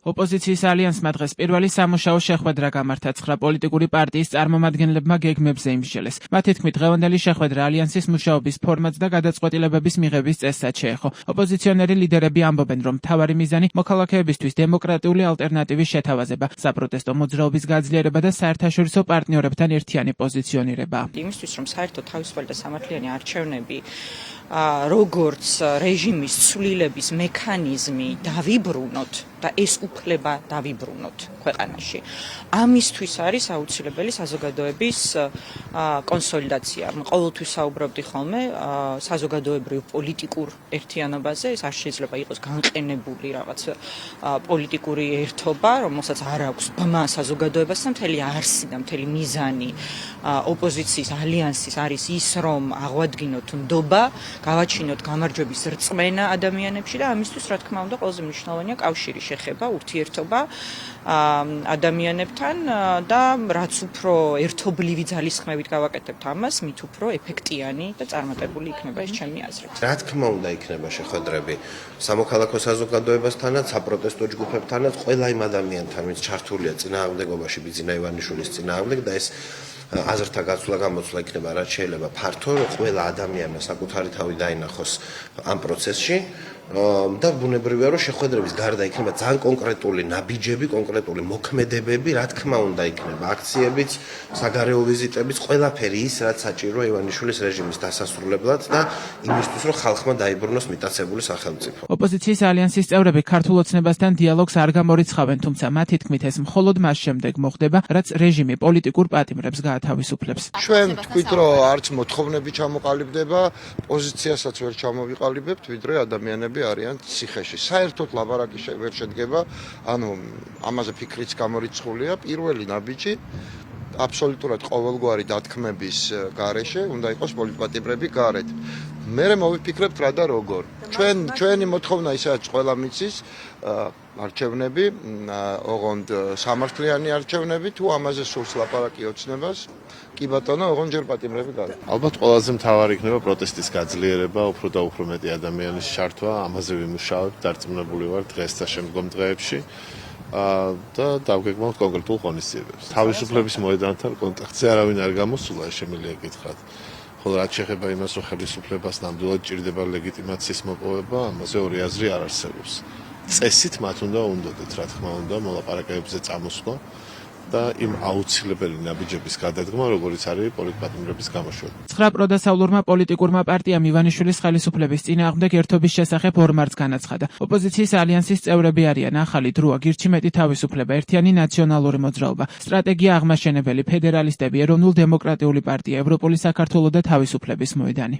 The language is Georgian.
ოპოზიციის ალიანსმა დღეს პირველი სამუშაო შეხვედრა გამართა 9 პოლიტიკური პარტიის წარმომადგენლებმა გეგმებზე იმსჯელეს. მათი თქმით, დღევანდელი შეხვედრა ალიანსის მუშაობის ფორმატს და გადაწყვეტილებების მიღების წესსაც შეეხო. ოპოზიციონერი ლიდერები ამბობენ, რომ მთავარი მიზანი მოქალაქეებისთვის დემოკრატიული ალტერნატივის შეთავაზება, საპროტესტო მოძრაობის გაძლიერება და საერთაშორისო პარტნიორებთან ერთიანი პოზიციონირება. იმისთვის, რომ საერთოდ თავისუფალი და სამართლიანი არჩევნები როგორც რეჟიმის ცვლილების მექანიზმი დავიბრუნოთ და ეს უფლება დავიბრუნოთ ქვეყანაში. ამისთვის არის აუცილებელი საზოგადოების კონსოლიდაცია. ყოველთვის საუბრობდი ხოლმე საზოგადოებრივ პოლიტიკურ ერთიანობაზე, ეს არ შეიძლება იყოს განყენებული რაღაც პოლიტიკური ერთობა, რომელსაც არ აქვს ბმა საზოგადოებასთან, მთელი არსი და მთელი მიზანი ოპოზიციის ალიანსის არის ის, რომ აღვადგინოთ ნდობა, გავაჩინოთ გამარჯვების რწმენა ადამიანებში და ამისთვის, რა თქმა უნდა, ყველაზე მნიშვნელოვანია კავშირი, შეხება, ურთიერთობა ადამიანებთან და რაც უფრო ერთობლივი ძალისხმევით გავაკეთებთ ამას, მით უფრო ეფექტიანი და წარმატებული იქნება ეს ჩემი აზრით. რა თქმა უნდა, იქნება შეხვედრები სამოქალაქო საზოგადოებასთანაც, საპროტესტო ჯგუფებთანაც, ყველა იმ ადამიანთან, ვინც ჩართულია წინააღმდეგობაში ბიძინა ივანიშვილის წინააღმდეგ და ეს აზრთა გაცვლა-გამოცვლა იქნება, რაც შეიძლება ფართო, ყველა ადამიანმა საკუთარი თავი დაინახოს ამ პროცესში. და ბუნებრივია, რომ შეხვედრების გარდა იქნება ძალიან კონკრეტული ნაბიჯები, კონკრეტული მოქმედებები, რა თქმა უნდა, იქნება აქციებიც, საგარეო ვიზიტებიც, ყველაფერი ის, რაც საჭიროა ივანიშვილის რეჟიმის დასასრულებლად და იმისთვის, რომ ხალხმა დაიბრუნოს მიტაცებული სახელმწიფო. ოპოზიციის ალიანსის წევრები ქართულ ოცნებასთან დიალოგს არ გამორიცხავენ, თუმცა მათი თქმით ეს მხოლოდ მას შემდეგ მოხდება, რაც რეჟიმი პოლიტიკურ პატიმრებს გაათავისუფლებს. ჩვენ თქვით, რომ არც მოთხოვნები ჩამოყალიბდება, პოზიციასაც ვერ ჩამოვიყალიბებთ, ვიდრე ადამიანები არიან ციხეში. საერთოდ ლაბარაკი ვერ შედგება, ანუ ამაზე ფიქრიც გამორიცხულია. პირველი ნაბიჯი აბსოლუტურად ყოველგვარი დათქმების გარეშე უნდა იყოს პოლიტპატიმრები გარეთ. მერე მოვიფიქრებთ რა და როგორ. ჩვენი მოთხოვნა ისაც ყველა მიცის არჩევნები, ოღონდ სამართლიანი არჩევნები, თუ ამაზე სურს ლაპარაკი ოცნებას, კი ბატონო, ოღონდ ჯერ პატიმრები გარეთ. ალბათ ყველაზე მთავარი იქნება პროტესტის გაძლიერება, უფრო და უფრო მეტი ადამიანის ჩართვა, ამაზე ვიმუშავებთ, დარწმუნებული ვარ დღეს და შემდგომ დღეებში. და დავგეგმავთ კონკრეტულ ღონისძიებებს. თავისუფლების მოედანთან კონტაქტზე არავინ არ გამოსულა, შემიძლია გითხრათ. ხოლო რაც შეეხება იმას, რომ ხელისუფლებას ნამდვილად ჭირდება ლეგიტიმაციის მოპოვება, ამაზე ორი აზრი არ არსებობს. წესით მათ უნდა უნდოდეთ, რა თქმა უნდა, მოლაპარაკებებზე წამოსვლა და იმ აუცილებელი ნაბიჯების გადადგმა, როგორც არის პოლიტპატიმრების გამოშვება. 9 პროდასავლურმა პოლიტიკურმა პარტიამ ივანიშვილის ხელისუფლების წინააღმდეგ ერთობის შესახებ ორ მარტს განაცხადა. ოპოზიციის ალიანსის წევრები არიან ახალი დროა, გირჩი მეტი თავისუფლება, ერთიანი ნაციონალური მოძრაობა, სტრატეგია აღმაშენებელი, ფედერალისტები, ეროვნულ-დემოკრატიული პარტია, ევროპული საქართველო და თავისუფლების მოედანი.